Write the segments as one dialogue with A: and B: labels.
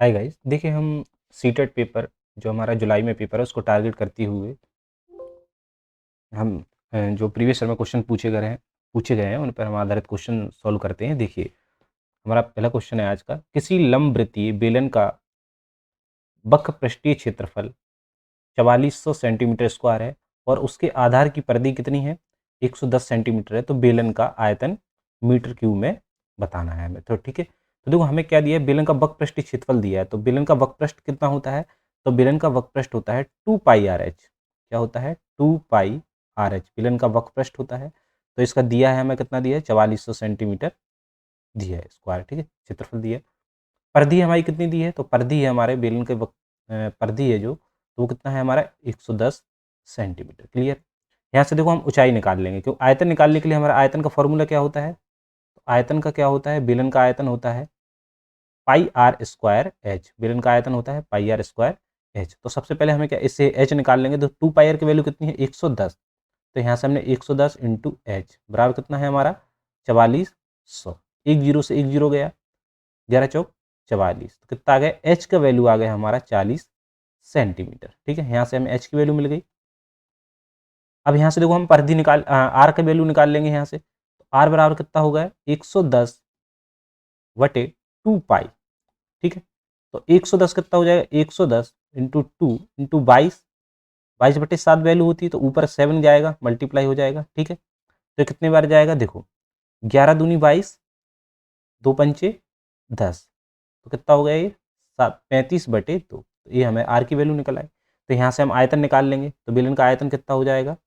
A: Hi guys, देखिए हम CTET paper जो हमारा जुलाई में पेपर है उसको टारगेट करते हुए हम जो प्रीवियस ईयर में क्वेश्चन पूछे गए हैं उन पर हम आधारित क्वेश्चन सॉल्व करते हैं। देखिए हमारा पहला क्वेश्चन है आज का, किसी लंबवृत्तीय बेलन का वक्र पृष्ठीय क्षेत्रफल 4400 सेंटीमीटर स्क्वायर है और उसके आधार की परिधि कितनी है, 110 सेंटीमीटर है। तो बेलन का आयतन मीटर क्यूब में बताना है हमें। तो ठीक है, तो देखो हमें क्या दिया है, बेलन का वक्र पृष्ठीय क्षेत्रफल दिया है। तो बेलन का वक्र पृष्ठ कितना होता है, तो बेलन का वक्र पृष्ठ होता है 2 पाई आर एच। क्या होता है, 2 पाई आर एच बेलन का वक्र पृष्ठ होता है। तो इसका दिया है हमें, कितना दिया है, 4400 सेंटीमीटर दिया है स्क्वायर। ठीक है, क्षेत्रफल दिया है। परिधि हमारी कितनी दी है, तो परिधि है हमारे बेलन के परिधि है जो, तो वो कितना है हमारा 110 सेंटीमीटर। क्लियर। यहाँ से देखो हम ऊंचाई निकाल लेंगे, क्योंकि आयतन निकालने के लिए हमारा आयतन का फॉर्मूला क्या होता है, तो आयतन का क्या होता है, बेलन का आयतन होता है पाई आर स्क्वायर एच। बेलन का आयतन होता है पाई आर स्क्वायर एच। तो सबसे पहले हमें क्या, इससे एच निकाल लेंगे। तो 2 पाई आर की वैल्यू कितनी है, 110। तो यहाँ से हमने 110 इंटू एच बराबर कितना है हमारा 4400। एक जीरो से एक जीरो गया, 11 चौक 44। तो कितना आ गया, एच का वैल्यू आ गया हमारा 40 सेंटीमीटर। ठीक है, यहाँ से हमें एच की वैल्यू मिल गई। अब यहाँ से देखो हम परिधि निकाल आर का वैल्यू निकाल लेंगे यहाँ से। तो आर बराबर कितना होगा, 110 वटे 2 पाई। ठीक है, तो 110 कितना हो जाएगा, 110 इंटू 2 इंटू 22, 22/7 वैल्यू होती है, तो ऊपर 7 जाएगा, मल्टीप्लाई हो जाएगा। ठीक है, तो कितने बार जाएगा, देखो 11 दूनी 22, 2 पंचे 10, तो कितना हो गया ये 35/2। तो ये हमें आर की वैल्यू निकल आई। तो यहाँ से हम आयतन निकाल लेंगे। तो बेलन का आयतन कितना हो जाएगा,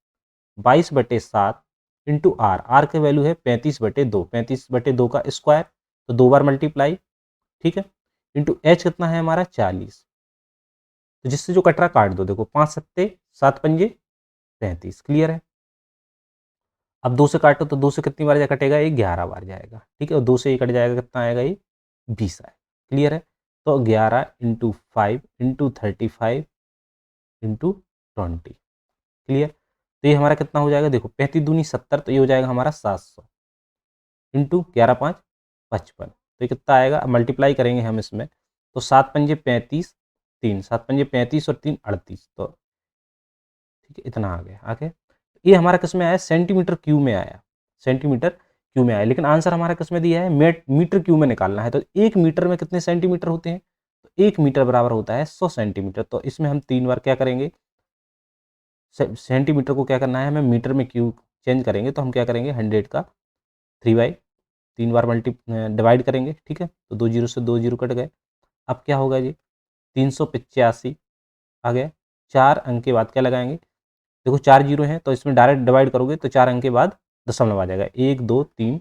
A: 22/7 इंटू आर। आर की वैल्यू है 35/2, 35/2 का स्क्वायर, तो 2 बार मल्टीप्लाई। ठीक है, इंटू एच कितना है हमारा 40। तो जिससे जो कटरा काट दो, देखो 5 सत्ते 7 पंजे 35। क्लियर है। अब 2 से काटो तो 2 से कितनी बार कटेगा, ये 11 बार जाएगा। ठीक है, और 2 से ये कट जाएगा, कितना आएगा, ये 20 आएगा। क्लियर है। तो 11 इंटू 5 इंटू 35 इंटू 20। क्लियर। तो ये हमारा कितना हो जाएगा, देखो 35 दूनी 70, तो ये हो जाएगा हमारा 700 इंटू 11 5 55। तो ये कितना आएगा, अब मल्टीप्लाई करेंगे हम इसमें। तो 7 पंजे 35, 3 7 पंजे 35 और 3 38। तो ठीक है, इतना आ गया आगे। ये हमारा किस में आया, सेंटीमीटर क्यूब में आया, सेंटीमीटर क्यूब में आया। लेकिन आंसर हमारा किस में दिया है, मीटर क्यूब में निकालना है। तो 1 मीटर में कितने सेंटीमीटर होते हैं, तो 1 मीटर बराबर होता है 100 सेंटीमीटर। तो इसमें हम 3 बार क्या करेंगे, सेंटीमीटर को क्या करना है हमें मीटर में क्यूब चेंज करेंगे। तो हम क्या करेंगे, 100 का 3 बार डिवाइड करेंगे। ठीक है, तो 2 जीरो से 2 जीरो कट गए। अब क्या होगा जी, 385 आ गया। 4 अंक के बाद क्या लगाएंगे, देखो 4 जीरो हैं, तो इसमें डायरेक्ट डिवाइड करोगे तो 4 अंक के बाद दशमलव आ जाएगा, 1 2 3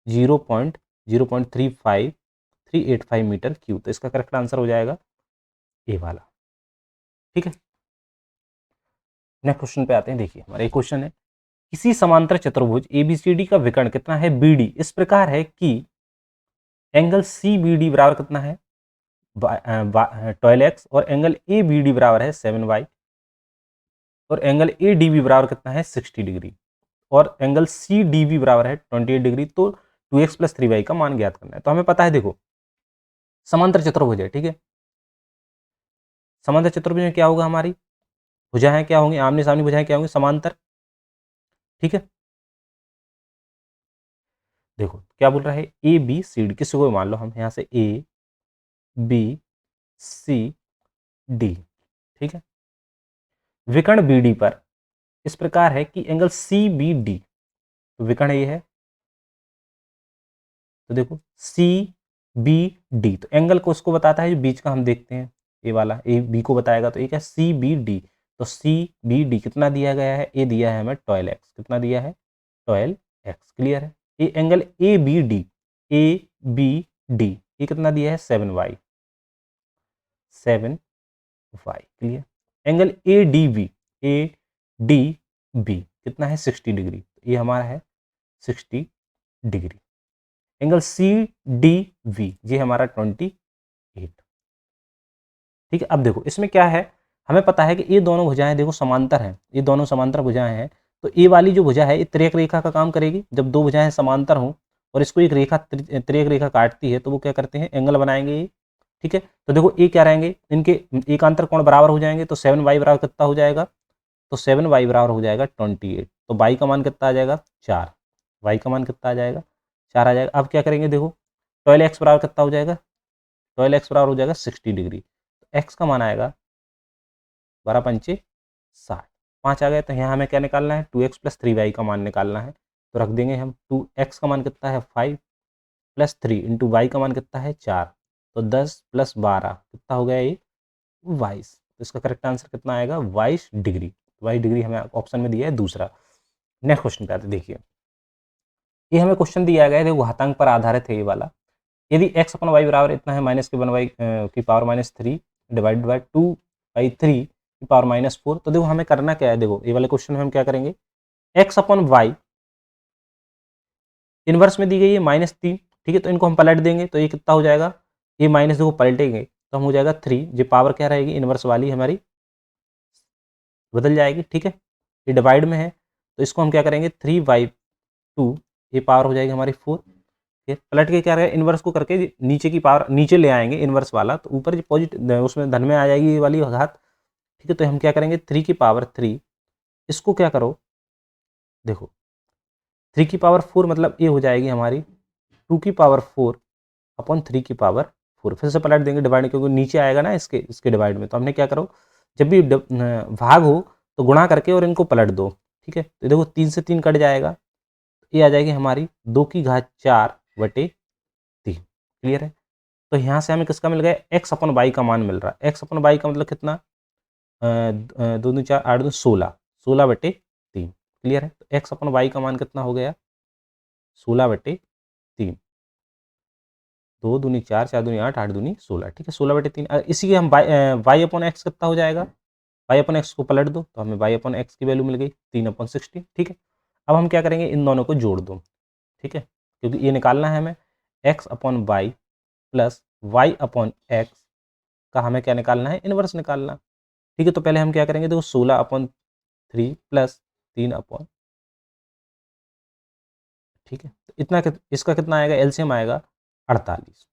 A: 0.385 मीटर क्यूब। तो इसका करेक्ट आंसर हो जाएगा ए वाला। ठीक है, नेक्स्ट क्वेश्चन पे आते हैं। देखिए हमारा एक क्वेश्चन है, किसी समांतर चतुर्भुज एबीसीडी का विकर्ण कितना है, बीडी इस प्रकार है कि एंगल सी बी डी बराबर कितना है 12x, और एंगल ए बी डी बराबर है 7y, और एंगल ए डी बी बराबर कितना है 60 डिग्री, और एंगल सी डी बी बराबर है 28 डिग्री। तो 2x + 3y का मान ज्ञात करना है। तो हमें पता है, देखो समांतर चतुर्भुज है। ठीक है, समांतर चतुर्भुज में क्या होगा, हमारी भुजाएं क्या होंगी, आमने सामने भुजाएं क्या होंगी, समांतर। ठीक है, देखो क्या बोल रहा है, ए बी सी डी, किसी को भी मान लो हम यहाँ से, ए बी सी डी। ठीक है, विकर्ण बी डी पर इस प्रकार है कि एंगल सी बी डी, विकर्ण ये है। तो देखो सी बी डी, तो एंगल को उसको बताता है जो बीच का हम देखते हैं, ए वाला ए बी को बताएगा। तो एक है सी बी डी। तो सी बी डी कितना दिया गया है, ए दिया है हमें 12x, कितना दिया है 12x। क्लियर है। ये angle A B D, A B D ये कितना दिया है 7y, 7y। Clear. Angle A D B, A D B कितना है 60 डिग्री, ये हमारा है 60 degree. Angle C D V ये हमारा 28। ठीक है, अब देखो इसमें क्या है, हमें पता है कि ये दोनों भुजाएं देखो समांतर हैं, ये दोनों समांतर भुजाएं हैं। तो ये वाली जो भुजा है ये तिर्यक रेखा का काम करेगी। जब दो भुजाएं समांतर हों और इसको एक रेखा तिर्यक रेखा काटती है, तो वो क्या करते हैं, एंगल बनाएंगे। ठीक है। तो देखो ये क्या रहेंगे, इनके एकांतर कोण बराबर हो जाएंगे, तो 7y बराबर कितना हो जाएगा, तो 7y बराबर हो जाएगा 28। तो y का मान कितना आ जाएगा 4, y का मान कितना आ जाएगा 4 आ जाएगा। अब क्या करेंगे, देखो 12x बराबर कितना हो जाएगा, 12x बराबर हो जाएगा 60 डिग्री। तो x का मान आएगा 12 पंचे 60, 5 आ गए। तो यहाँ हमें क्या निकालना है, 2x प्लस 3y का मान निकालना है। तो रख देंगे हम 2x का मान कितना है 5 प्लस 3 इंटू वाई का मान कितना है 4, तो 10 प्लस 12 कितना हो गया ये 22। तो इसका करेक्ट आंसर कितना आएगा 22 डिग्री। 22 डिग्री हमें ऑप्शन में दिया है दूसरा। नेक्स्ट क्वेश्चन पे आते देखिए, ये हमें क्वेश्चन दिया गया है, देखो घातांक पर आधारित है ये वाला। यदि x अपन y बराबर इतना है माइनस के 1y की पावर -3 डिवाइडेड बाई 2/3 की पावर -4, तो देखो हमें करना क्या है, देखो ये वाले क्वेश्चन में हम क्या करेंगे, x अपन y इनवर्स में दी गई है -3, ठीक है। तो इनको हम पलट देंगे, तो ये कितना हो जाएगा, ये माइनस देखो पलटेंगे तो हम हो जाएगा 3, जो पावर क्या रहेगी इनवर्स वाली हमारी बदल जाएगी, ठीक है। ये डिवाइड में है, तो इसको हम क्या करेंगे 3/2, ये पावर हो जाएगी हमारी 4। फिर पलट के क्या रहेगा, इनवर्स को करके नीचे की पावर नीचे ले आएंगे इनवर्स वाला, तो ऊपर जो पॉजिटिव उसमें धन में आ जाएगी ये वाली घात, ठीक है। तो हम क्या करेंगे 3 की पावर 3, इसको क्या करो, देखो 3 की पावर 4 मतलब ये हो जाएगी हमारी 2 की पावर 4 अपॉन 3 की पावर 4। फिर से पलट देंगे डिवाइड, क्योंकि नीचे आएगा ना इसके डिवाइड में। तो हमने क्या करो, जब भी भाग हो तो गुणा करके और इनको पलट दो, ठीक है। तो देखो 3 से 3 कट जाएगा, ये आ जाएगी हमारी 2 की घात 4/3। क्लियर है। तो यहाँ से हमें किसका मिल गया, एक्स अपन वाई का मान मिल रहा है। एक्स अपन वाई का मतलब कितना, 2 दूनी 4 8 दूनी 16, 16/3। क्लियर है। तो एक्स अपन वाई का मान कितना हो गया 16/3। 2 दूनी 4, 4 दूनी 8, 8 दूनी 16, ठीक है। 16/3 इसी के हम वाई अपॉन एक्स कितना हो जाएगा, वाई अपॉन एक्स को पलट दो तो हमें वाई अपॉन एक्स की वैल्यू मिल गई 3/16, ठीक है। अब हम क्या करेंगे, इन दोनों को जोड़ दो, ठीक है, क्योंकि ये निकालना है हमें x upon y plus y upon x का हमें क्या निकालना है, इनवर्स निकालना, ठीक है। तो पहले हम क्या करेंगे, देखो 16/3 प्लस 3 ठीक है। तो इतना इसका कितना आएगा, एलसीएम आएगा 48।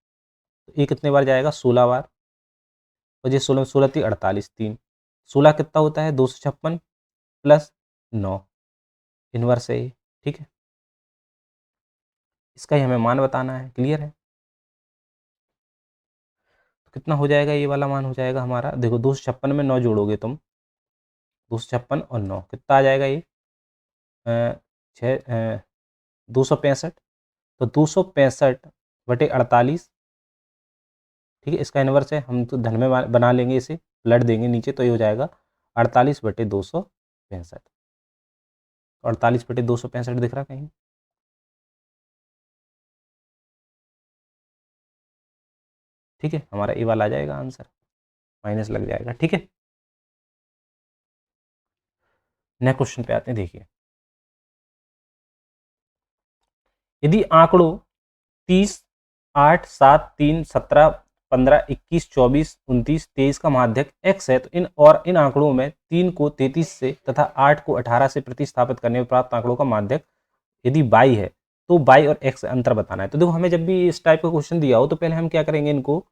A: तो ये कितने बार जाएगा 16 बार, और ये 16 16 3 48, 3 16 कितना होता है 256 प्लस 9, इनवर्स है ये, ठीक है। इसका ही हमें मान बताना है। क्लियर है। तो कितना हो जाएगा, ये वाला मान हो जाएगा हमारा, देखो 256 में 9 जोड़ोगे तुम, 256 और 9 कितना आ जाएगा ये 265। तो 265/48, ठीक है। इसका इन्वर्स है, हम तो धन में बना लेंगे, इसे पलट देंगे नीचे, तो ये हो जाएगा 48/265। 48/265 दिख रहा कहीं, ठीक है। हमारा ये वाला आ जाएगा आंसर, माइनस लग जाएगा, ठीक है। नेक्स्ट क्वेश्चन पे आते हैं देखिए, यदि आंकड़ों 30 8 7 3 17 15 21 24 29 23 का माध्यक x है, तो इन आंकड़ों में 3 को 33 से तथा 8 को 18 से प्रतिस्थापित करने पर प्राप्त आंकड़ों का माध्यक यदि y है, तो y और x अंतर बताना है। तो देखो हमें जब भी इस टाइप का क्वेश्चन दिया हो, तो पहले हम क्या करेंगे, इनको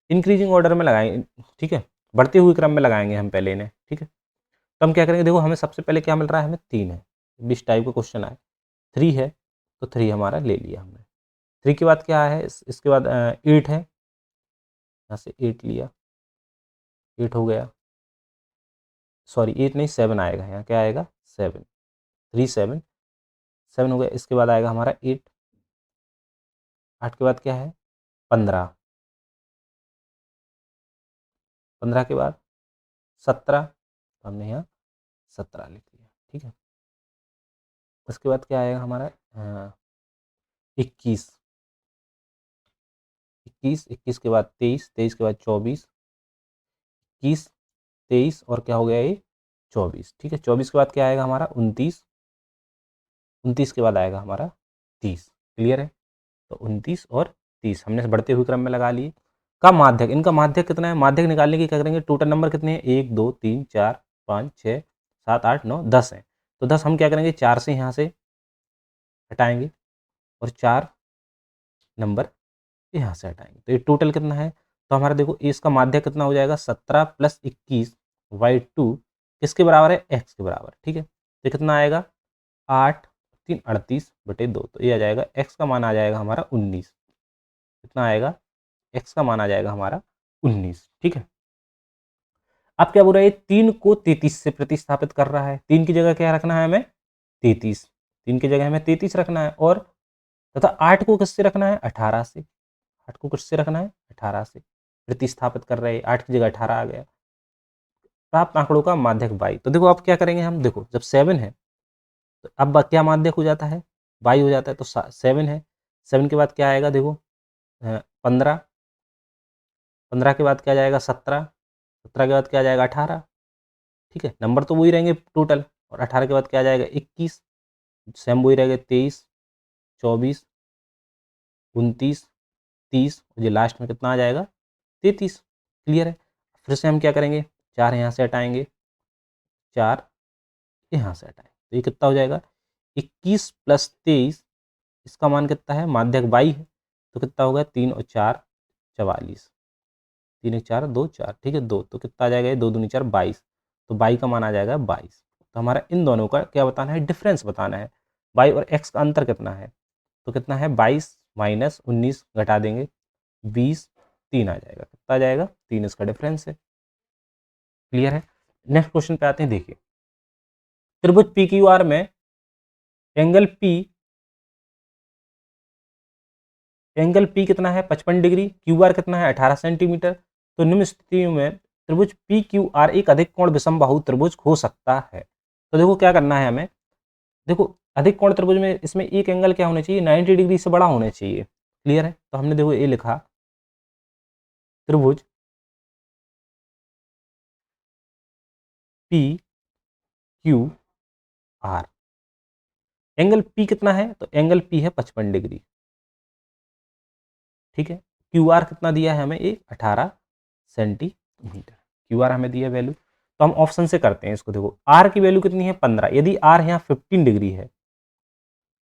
A: इंक्रीजिंग ऑर्डर में लगाएंगे, ठीक है, बढ़ते हुए क्रम में लगाएंगे हम पहले इन्हें, ठीक है। तो हम क्या करेंगे, देखो हमें सबसे पहले क्या मिल रहा है, हमें 3 है, इस टाइप का क्वेश्चन आए 3 है, तो 3 हमारा ले लिया हमने। 3 के बाद क्या है, इसके बाद 8 है, यहाँ से 8 लिया, 8 हो गया, सॉरी 8 नहीं 7 आएगा, यहाँ क्या आएगा 7, 3 7 7 हो गया। इसके बाद आएगा हमारा 8, 8 के बाद क्या है 15, 15 के बाद 17, तो हमने यहाँ 17 लिख लिया, ठीक है। उसके बाद क्या आएगा हमारा 21, 21, 21 के बाद 23, 23 के बाद 24, 21 23 और क्या हो गया ये 24, ठीक है। 24 के बाद क्या आएगा हमारा 29, 29 के बाद आएगा हमारा 30। क्लियर है। तो 29 और 30 हमने बढ़ते हुए क्रम में लगा लिए। का माध्यक, इनका माध्यक कितना है, माध्यक निकालने की क्या करेंगे, टोटल नंबर कितने हैं 1 2 3 4 5 6 7 8 9 10 हैं। तो 10 हम क्या करेंगे 4 से यहाँ से हटाएंगे और 4 नंबर यहाँ से हटाएंगे, तो ये टोटल कितना है तो हमारा देखो इसका माध्य कितना हो जाएगा 17 + 21/2 किसके बराबर है, x के बराबर। ठीक है, तो कितना आएगा 8 3 38/2, तो ये आ जाएगा x का मान आ जाएगा हमारा 19। कितना आएगा, x का मान आ जाएगा हमारा 19। ठीक है, अब क्या बोल रहा है, 3 को 33 से प्रतिस्थापित कर रहा है। 3 की जगह क्या रखना है हमें, 33। 3 की जगह हमें 33 रखना है, और तथा 8 को किससे रखना है, 18 से। 8 को किससे रखना है, 18 से प्रतिस्थापित कर रहे हैं, 8 की जगह 18 आ गया। प्राप्त आंकड़ों का माध्यक y। तो देखो अब क्या करेंगे हम, देखो जब 7 है तो अब क्या माध्यक हो जाता है, y हो जाता है। तो 7 है, 7 के बाद क्या आएगा, देखो 15, 15 के बाद क्या आ जाएगा 17, 17 के बाद क्या आ जाएगा 18। ठीक है, नंबर तो वही रहेंगे टोटल, और 18 के बाद क्या आ जाएगा 21, सेम वही रहेगा 23, 24, 29, 30, और ये लास्ट में कितना आ जाएगा 33। क्लियर है। फिर से हम क्या करेंगे, 4 यहाँ से हटाएंगे, 4 यहाँ से हटाएंगे, तो ये कितना हो जाएगा 21 + 23, इसका मान कितना है, माध्यक 22 है, तो कितना होगा 3 और 4 44, 3 1 4 2 4, ठीक है 2, तो कितना आ जाएगा, 2 दूनी 4 22, तो y का मान आ जाएगा 22। तो हमारा इन दोनों का क्या बताना है, डिफरेंस बताना है, y और x का अंतर कितना है। तो कितना है 22 - 19 घटा देंगे 20, 3 आ जाएगा, कितना आ जाएगा 3, इसका डिफरेंस है। क्लियर है। नेक्स्ट क्वेश्चन पे आते हैं, देखिए त्रिभुज पी क्यू आर में एंगल पी कितना है 55 डिग्री, क्यू आर कितना है 18 सेंटीमीटर। तो निम्न स्थितियों में त्रिभुज पी क्यू आर एक अधिक कोण विषमबाहु त्रिभुज हो सकता है। तो देखो क्या करना है हमें, देखो अधिक कोण त्रिभुज में इसमें एक एंगल क्या होना चाहिए, 90 डिग्री से बड़ा होना चाहिए। क्लियर है, तो हमने देखो ये लिखा त्रिभुज P Q R, angle P कितना है, तो एंगल पी है 55 डिग्री। ठीक है, क्यू आर कितना दिया है हमें, एक 18 सेंटीमीटर क्यू आर हमें दिया वैल्यू। तो हम ऑप्शन से करते हैं इसको, देखो आर की वैल्यू कितनी है 15, यदि आर यहाँ 15 डिग्री है,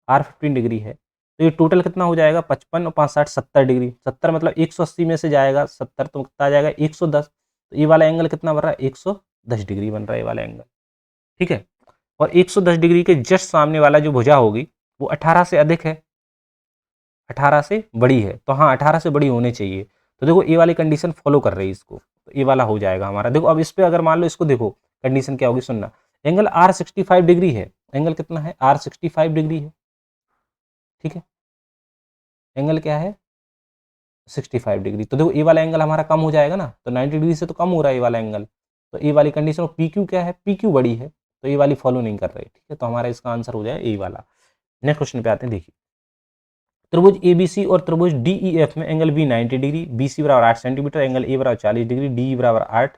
A: आर 15 डिग्री है, तो ये टोटल कितना हो जाएगा 55 और 5 60 70 डिग्री, 70 मतलब 180 में से जाएगा 70, तो कितना आ जाएगा 110। तो ये वाला एंगल कितना बन रहा है, 110 डिग्री बन रहा है ये वाला एंगल। ठीक है, और 110 डिग्री के जस्ट सामने वाला जो भुजा होगी वो 18 से अधिक है, 18 से बड़ी है, तो हाँ 18 से बड़ी होनी चाहिए। तो देखो ये वाली कंडीशन फॉलो कर रही है इसको, तो ये वाला हो जाएगा हमारा। देखो अब इस पे अगर मान लो इसको, देखो कंडीशन क्या होगी सुनना, एंगल आर 65 डिग्री है, एंगल कितना है आर 65 डिग्री है। ठीक है, एंगल क्या है 65 डिग्री, तो देखो ये वाला एंगल हमारा कम हो जाएगा ना, तो 90 डिग्री से तो कम हो रहा है ये वाला एंगल, तो ये वाली कंडीशन पी क्यू क्या है, पी क्यू बड़ी है, तो ये वाली फॉलो नहीं कर रही। ठीक है, तो हमारा इसका आंसर हो जाए ये वाला। नेक्स्ट क्वेश्चन पे आते हैं, देखिए त्रिभुज एबीसी और त्रिभुज डीईएफ में एंगल बी 90 डिग्री, बीसी बराबर 8 सेंटीमीटर, एंगल ए बराबर 40 डिग्री, डी बराबर 8,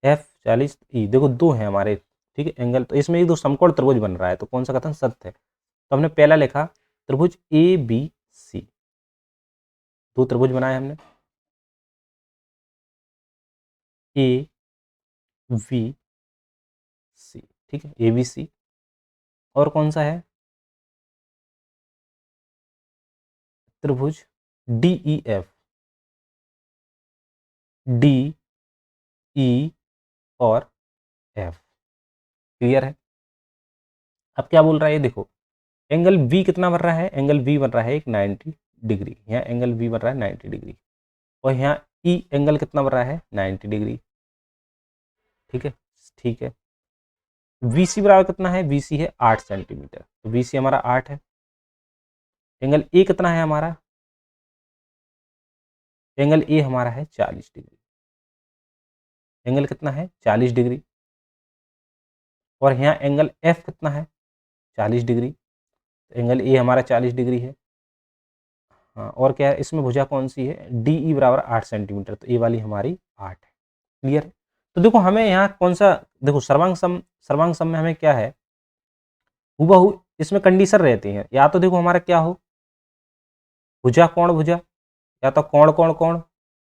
A: एफ 40 ई। देखो दो हैं हमारे, ठीक है एंगल, तो इसमें एक दो समकोण त्रिभुज बन रहा है, तो कौन सा कथन सत्य है। तो हमने पहला लिखा त्रिभुज ए बी सी, दो त्रिभुज बनाए हमने ए वी सी। ठीक है, ए बी सी, और कौन सा है त्रिभुज डीईएफ, डी ई और एफ। क्लियर है। अब क्या बोल रहा है ये देखो, एंगल बी कितना बन रहा है, एंगल बी बन रहा है एक 90 डिग्री, यहाँ एंगल बी बन रहा है 90 डिग्री, और यहाँ ई एंगल कितना बन रहा है 90 डिग्री। ठीक है, ठीक है, वीसी बराबर कितना है, वीसी है 8 सेंटीमीटर, तो वीसी हमारा 8 है। एंगल ए कितना है हमारा, एंगल ए हमारा है 40 डिग्री, एंगल कितना है 40 डिग्री, और यहाँ एंगल एफ कितना है 40 डिग्री, एंगल ए हमारा 40 डिग्री है। हाँ, और क्या है इसमें भुजा कौन सी है, डी ई बराबर 8 सेंटीमीटर, तो ये वाली हमारी 8 है। क्लियर है। तो देखो हमें यहाँ कौन सा, देखो सर्वांग सम में हमें क्या है, हुबहू इसमें कंडीशन रहती है, या तो देखो हमारा क्या हो भुजा कोण भुजा, या तो कोण कोण कोण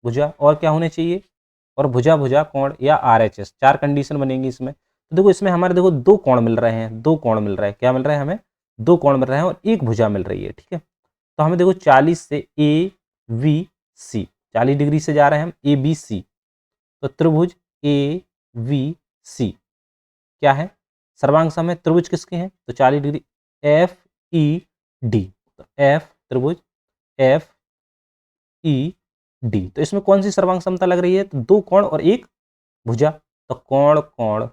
A: भुजा, और क्या होने चाहिए, और भुजा भुजा कोण या आर एच एस, चार कंडीशन बनेंगी इसमें। तो देखो इसमें हमारे देखो दो कोण मिल रहे हैं, दो कोण मिल रहे हैं, क्या मिल रहा है हमें, दो कोण मिल रहे हैं और एक भुजा मिल रही है। ठीक है, तो हमें देखो 40 से ए वी सी, 40 डिग्री से जा रहे हैं हम ए बी सी, तो त्रिभुज ए वी सी क्या है, सर्वांग सम है। त्रिभुज किसके हैं, तो 40 डिग्री एफ ई डी, तो एफ त्रिभुज एफ ई डी, तो इसमें कौन सी सर्वांग समता लग रही है, तो दो कोण और एक भुजा, तो कोण कोण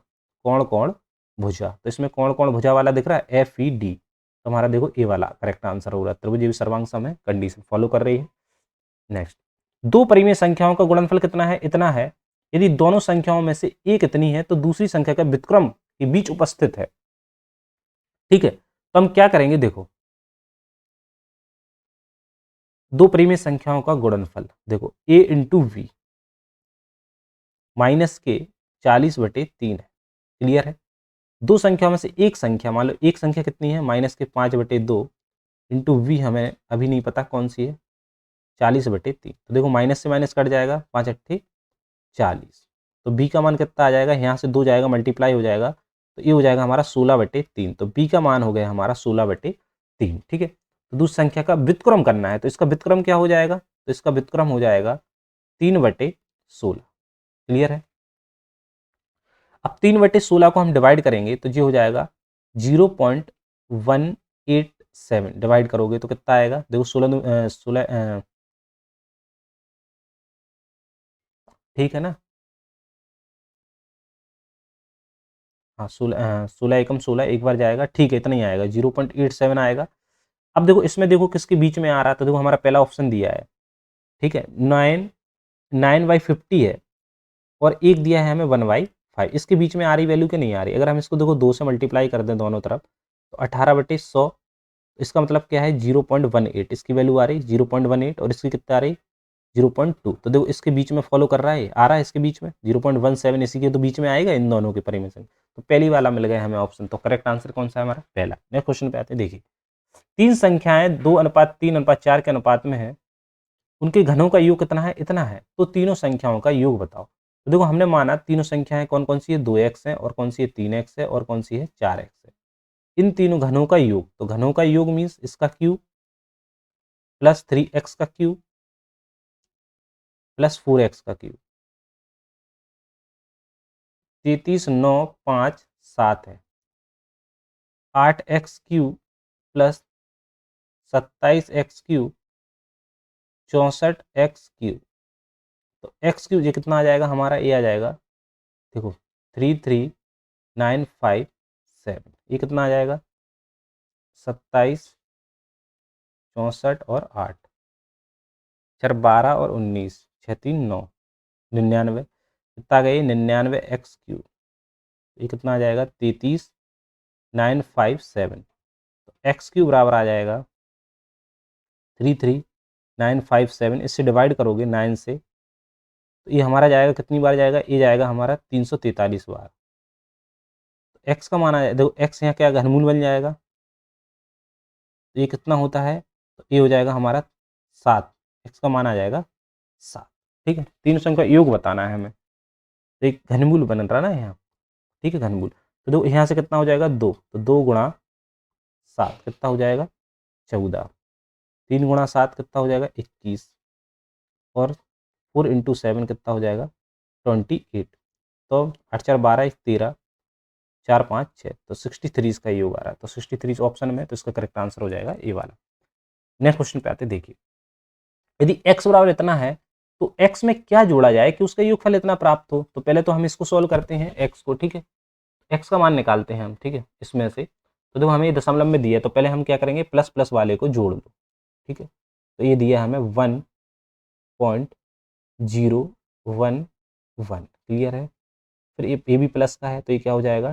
A: कोण कोण भुजा, तो इसमें कोण कोण भुजा वाला दिख रहा है एफ ई डी, तो हमारा देखो ए वाला करेक्ट आंसर हो रहा है। त्रिभुज सर्वांग सम है, कंडीशन फॉलो कर रही है। नेक्स्ट, दो परिमेय संख्याओं का गुणनफल कितना है, इतना है। यदि दोनों संख्याओं में से एक इतनी है तो दूसरी संख्या का व्युत्क्रम के बीच उपस्थित है। ठीक है, तो हम क्या करेंगे, देखो दो परिमेय संख्याओं का गुणनफल, देखो a इंटू वी माइनस के 40/3 है, क्लियर है। दो संख्याओं में से एक संख्या, मान लो एक संख्या कितनी है, माइनस के 5/2 इंटू वी हमें अभी नहीं पता कौन सी है, 40/3, तो देखो माइनस से माइनस कट जाएगा, 5 अट्ठे 40, तो बी का मान कितना आ जाएगा, यहाँ से 2 जाएगा मल्टीप्लाई हो जाएगा, तो ये हो जाएगा हमारा 16/3, तो बी का मान हो गया हमारा 16/3। ठीक है, तो दूसरी संख्या का व्युत्क्रम करना है, तो इसका व्युत्क्रम क्या हो जाएगा, तो इसका व्युत्क्रम हो जाएगा 3/16, क्लियर है। अब 3/16 को हम डिवाइड करेंगे तो ये हो जाएगा 0.187, डिवाइड करोगे तो कितना आएगा, देखो 16 ठीक है ना, हाँ 16 एकम 16 एक बार जाएगा, ठीक है इतना ही आएगा, 0.87 आएगा। अब देखो इसमें देखो किसके बीच में आ रहा है, तो देखो हमारा पहला ऑप्शन दिया है, ठीक है 9/50 है, और एक दिया है हमें 1/5, इसके बीच में आ रही वैल्यू क्या नहीं आ रही। अगर हम इसको देखो 2 से मल्टीप्लाई कर दें दोनों तरफ, तो 18/100, इसका मतलब क्या है 0.18, इसकी वैल्यू आ रही 0.18, और इसकी कितना आ रही 0.2, तो देखो इसके बीच में फॉलो कर रहा है, आ रहा है इसके बीच में 0.17, इसी के तो बीच में आएगा इन दोनों के परिमेय संख्या, तो पहली वाला मिल गया हमें ऑप्शन, तो करेक्ट आंसर कौन सा है हमारा, पहला। नेक्स्ट क्वेश्चन पे आते हैं, देखिए तीन संख्याएं 2:3:4 के अनुपात में है, उनके घनों का योग कितना है, इतना है, तो तीनों संख्याओं का योग बताओ। तो देखो हमने माना तीनों संख्याएं कौन कौन सी है, 2x है, और कौन सी है 3x है, और कौन सी है 4x है। इन तीनों घनों का योग, तो घनों का योग मीन्स इसका क्यूब प्लस 3x का क्यूब प्लस 4x का क्यूब, 33 9 5 7 है, 8x cube plus 27x cube 64x cube, तो x क्यूब ये कितना आ जाएगा हमारा, ये आ जाएगा देखो 33957, ये कितना आ जाएगा 27 64 और 8, 4 12 और 19, 6 3 9 99, कितना गए 99x क्यूब, ये कितना आ जाएगा 33957, तो x क्यूब बराबर आ जाएगा 33957, इससे डिवाइड करोगे 9 से, तो ये हमारा जाएगा कितनी बार जाएगा, ये जाएगा हमारा 343 बार। तो x का मान आ जाएगा, देखो x यहाँ क्या घनमूल बन जाएगा, तो ये कितना होता है, तो ये हो जाएगा हमारा 7, x का मान आ जाएगा 7। ठीक है, तीनों संख्या का योग बताना है हमें, तो एक घनमूल बन रहा ना यहाँ, ठीक है घनमूल, तो देखो यहाँ से कितना हो जाएगा 2, तो 2 गुणा 7 कितना हो जाएगा 14, 3 गुणा 7 कितना हो जाएगा 21, और 4 इंटू 7 कितना हो जाएगा 28, तो 8 4 12 1 13 4 5 6, तो 63 इसका योग आ रहा है, तो 63 ऑप्शन में, तो इसका करेक्ट आंसर हो जाएगा ए वाला। नेक्स्ट क्वेश्चन पे आते, देखिए यदि x बराबर इतना है तो x में क्या जोड़ा जाए कि उसका योगफल इतना प्राप्त हो, तो पहले तो हम इसको सॉल्व करते हैं x को, ठीक है x का मान निकालते हैं हम, ठीक है इसमें से, तो देखो हमें ये दशमलव में दिया है, तो पहले हम क्या करेंगे प्लस प्लस वाले को जोड़ दो, ठीक है, तो ये दिया हमें 1.011, क्लियर है। फिर ये भी प्लस का है, तो ये क्या हो जाएगा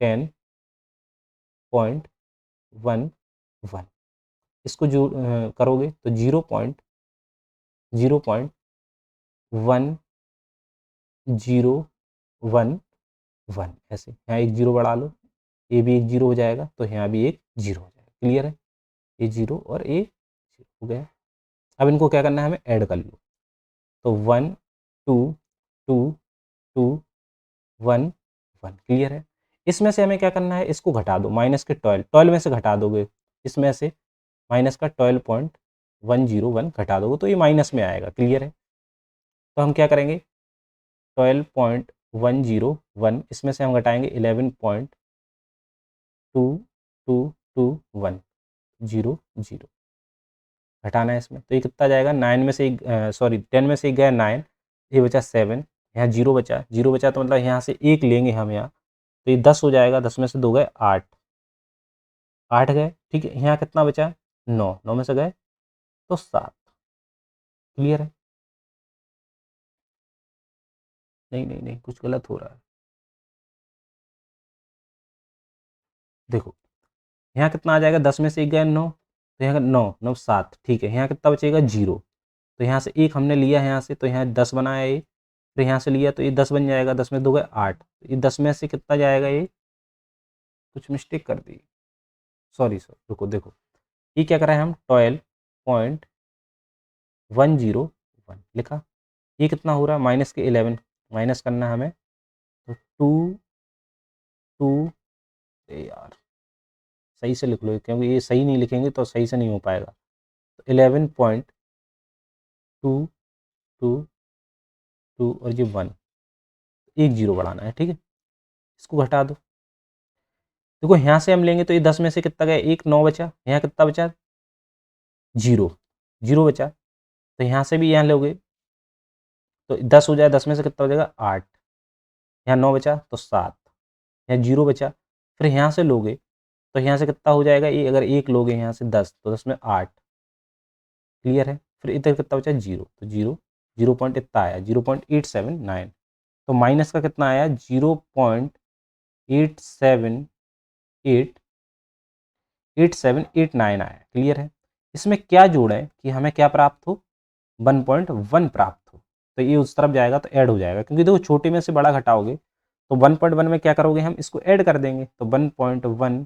A: 10.11, इसको जो करोगे तो 0.01011, ऐसे यहाँ एक जीरो बढ़ा लो, ये भी एक जीरो हो जाएगा, तो यहाँ भी एक जीरो हो जाएगा, क्लियर है, ये जीरो और ये जीरो हो गया। अब इनको क्या करना है, हमें ऐड कर लो, तो 1 2 2 2 1 1, क्लियर है। इसमें से हमें क्या करना है, इसको घटा दो, माइनस के 12 में से घटा दोगे, इसमें से माइनस का 12.101 घटा दोगे, तो ये माइनस में आएगा, क्लियर है। तो हम क्या करेंगे 12.101 इसमें से हम घटाएंगे 11.2221 जीरो जीरो घटाना है इसमें, तो ये कितना जाएगा 9 में से एक सॉरी 10 में से एक गया 9, ये बचा 7, यहाँ जीरो बचा, जीरो बचा तो मतलब यहाँ से एक लेंगे हम यहाँ, तो ये 10 हो जाएगा, 10 में से 2 गए 8, 8 गए, ठीक है। यहाँ कितना बचा 9, 9 में से गए तो 7। क्लियर है? नहीं नहीं नहीं, कुछ गलत हो रहा है। देखो यहाँ कितना आ जाएगा, 10 में से एक गया 9, तो यहाँ 9 9 7, ठीक है। यहाँ कितना बचेगा 0, तो यहाँ से एक हमने लिया है यहाँ से, तो यहाँ 10 बनाया ये, फिर यहाँ से लिया तो ये 10 बन जाएगा, 10 में 2 गए 8, ये 10 में से कितना जाएगा, ये कुछ मिस्टेक कर दी, सॉरी सर, रुको देखो, ये क्या करा है हम 12.101 लिखा, ये कितना हो रहा है माइनस के 11, माइनस करना है हमें, तो 2 2 यार सही से लिख लो क्योंकि ये सही नहीं लिखेंगे तो सही से नहीं हो पाएगा, तो 11.222 और ये 1, एक जीरो बढ़ाना है, ठीक है। इसको घटा दो, देखो यहाँ से हम लेंगे तो ये 10 में से कितना गया, एक 9 बचा, यहाँ कितना बचा जीरो, जीरो बचा, तो यहाँ से भी यहाँ लोगे तो 10 हो जाए, 10 में से कितना हो जाएगा 8, यहाँ 9 बचा तो 7, यहाँ जीरो बचा, फिर यहाँ से लोगे तो यहाँ से कितना हो जाएगा, ये अगर एक लोगे यहाँ से 10 तो 10 में 8। क्लियर है? फिर इधर कितना बचा जीरो, तो जीरो 0 पॉइंट इतना आया 0.879, तो माइनस का कितना आया 0.87889 आया। क्लियर है? इसमें क्या जोड़ें कि हमें क्या प्राप्त हो 1.1 प्राप्त हो, तो ये उस तरफ जाएगा तो ऐड हो जाएगा, क्योंकि देखो छोटे में से बड़ा घटाओगे तो 1.1 में क्या करोगे हम इसको ऐड कर देंगे, तो 1.1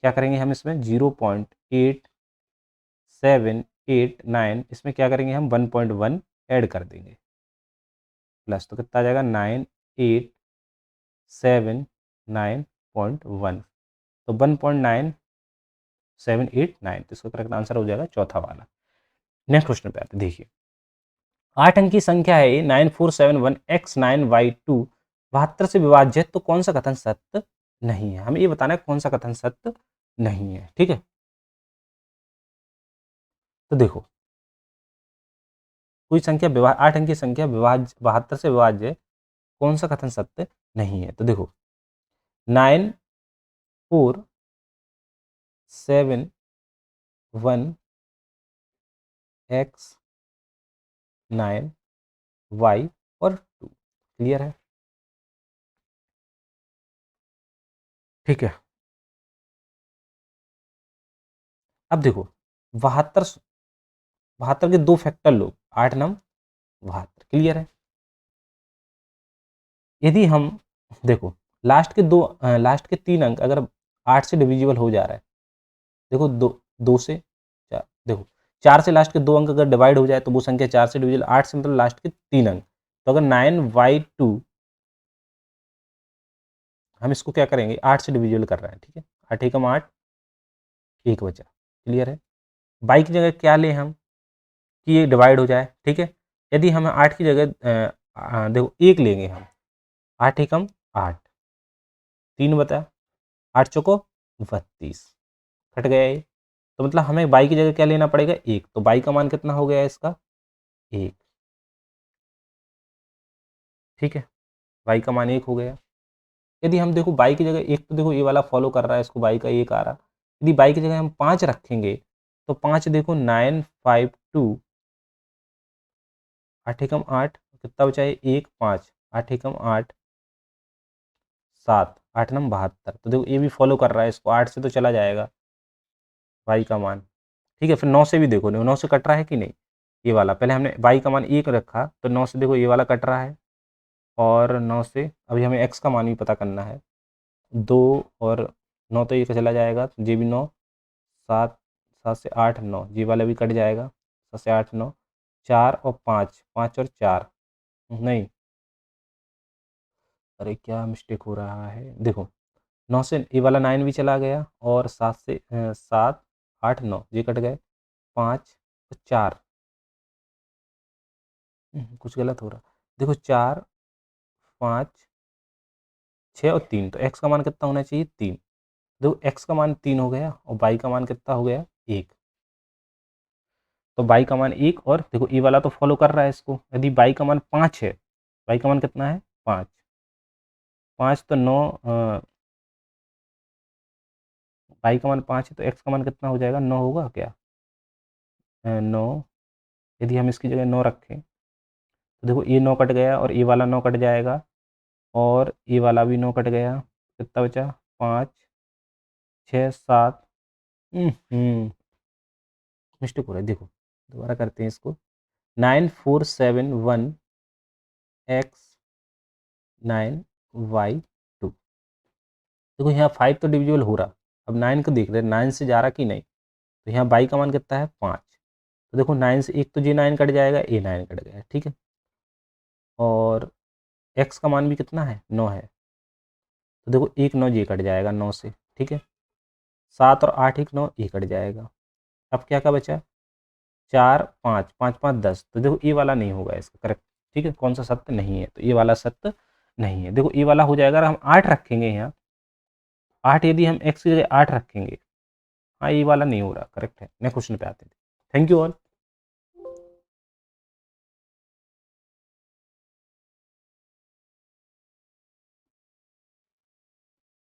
A: क्या करेंगे हम इसमें 0.8789 इसमें क्या करेंगे हम 1.1 ऐड कर देंगे, प्लस तो कितना आ जाएगा 9879.1, तो 1.9789, तो इसका करेक्ट आंसर हो जाएगा चौथा वाला। नेक्स्ट क्वेश्चन पे आते देखिए, 8 अंक की संख्या है 9471x9y2 72 से विभाज्य है, तो कौन सा कथन सत्य नहीं है, हमें ये बताना है कौन सा कथन सत्य नहीं है। ठीक है, तो देखो कोई संख्या 8 अंक की संख्या विभाज्य 72 से विभाज्य है, कौन सा कथन सत्य नहीं है, तो देखो 9471x9y और 2। क्लियर है? ठीक है, अब देखो 72 72 के दो फैक्टर लो, 8 9 72। क्लियर है? यदि हम देखो लास्ट के 3 अंक अगर 8 से डिविजिबल हो जा रहा है, देखो 2 से 4, देखो 4 से लास्ट के 2 अंक अगर डिवाइड हो जाए तो वो संख्या 4 से डिविजिबल, 8 से मतलब लास्ट के 3 अंक, तो अगर 9y2 हम इसको क्या करेंगे 8 से डिविजिबल कर रहे हैं, ठीक है, 8 एकम 8, 1 बचा। क्लियर है? बाई की जगह क्या लें हम कि ये डिवाइड हो जाए, ठीक है। यदि हम 8 की जगह देखो 1 लेंगे हम, 8 एकम 8, 3 बता 8 चौको 32, कट गया ये, तो मतलब हमें बाई की जगह क्या लेना पड़ेगा 1, तो बाई का मान कितना हो गया इसका 1। ठीक है, बाई का मान 1 हो गया। यदि हम देखो बाई की जगह 1, तो देखो ये वाला फॉलो कर रहा है, इसको बाई का 1 आ रहा, यदि बाई की जगह हम 5 रखेंगे तो 5 देखो 952, 8 एकम 8, कितना बचा है 1 5, 8 एकम 8 7, 8 नम 72, तो देखो ये भी फॉलो कर रहा है इसको, 8 से तो चला जाएगा बाई का मान। ठीक है, फिर 9 से भी देखो 9 से कट रहा है कि नहीं, ये वाला पहले हमने बाई का मान 1 रखा, तो 9 से देखो ये वाला कट रहा है, और 9 से अभी हमें एक्स का मान भी पता करना है, 2 और 9 तो ये चला जाएगा, ये भी 9, 7 7 से 8 9, ये वाला भी कट जाएगा, 7 से 8 9, 4 और 5, 5 और 4 नहीं, अरे क्या मिस्टेक हो रहा है, देखो 9 से ये वाला 9 भी चला गया, और 7 से 7 8 9 ये कट गए, 5 4 कुछ गलत हो रहा। देखो 4, 5, 6 और 3, तो x का मान कितना होना चाहिए 3। देखो x का मान 3 हो गया और y का मान कितना हो गया 1। तो y का मान 1 और देखो ये वाला तो फॉलो कर रहा है इसको। यदि y का मान 5 है, y का मान कितना है 5, 5 तो 9, y का मान 5 है तो x का मान कितना हो जाएगा 9 होगा क्या? 9, यदि हम इसकी जगह 9 रखें तो देखो ये 9 कट गया और ये वाला 9 कट जाएगा और ये वाला भी 9 कट गया। कितना बचा 5, 6, 7। मिस्टेक हो रहा है, देखो दोबारा करते हैं इसको। 9471 x 9 y 2। देखो यहाँ 5 तो डिविजिबल हो रहा। अब 9 को देख रहे हैं 9 से जा रहा कि नहीं। तो यहाँ y का मान कितना है 5। तो देखो 9 से एक तो ये 9 कट जाएगा, ये 9 कट गया, ठीक है। और x का मान भी कितना है 9 है। तो देखो एक 9 ये कट जाएगा 9 से, ठीक है। 7 और 8 एक 9 ये कट जाएगा। अब क्या क्या बचा 4, 5, 5, 5, 10। तो देखो ये वाला नहीं होगा इसका करेक्ट, ठीक है। कौन सा सत्य नहीं है, तो ये वाला सत्य नहीं है। देखो ये वाला हो जाएगा अगर हम 8 रखेंगे यहाँ, 8 यदि हम x की जगह 8 रखेंगे, हाँ ये वाला नहीं हो रहा, करेक्ट है। नेक्स्ट क्वेश्चन पे आते हैं। Thank you all.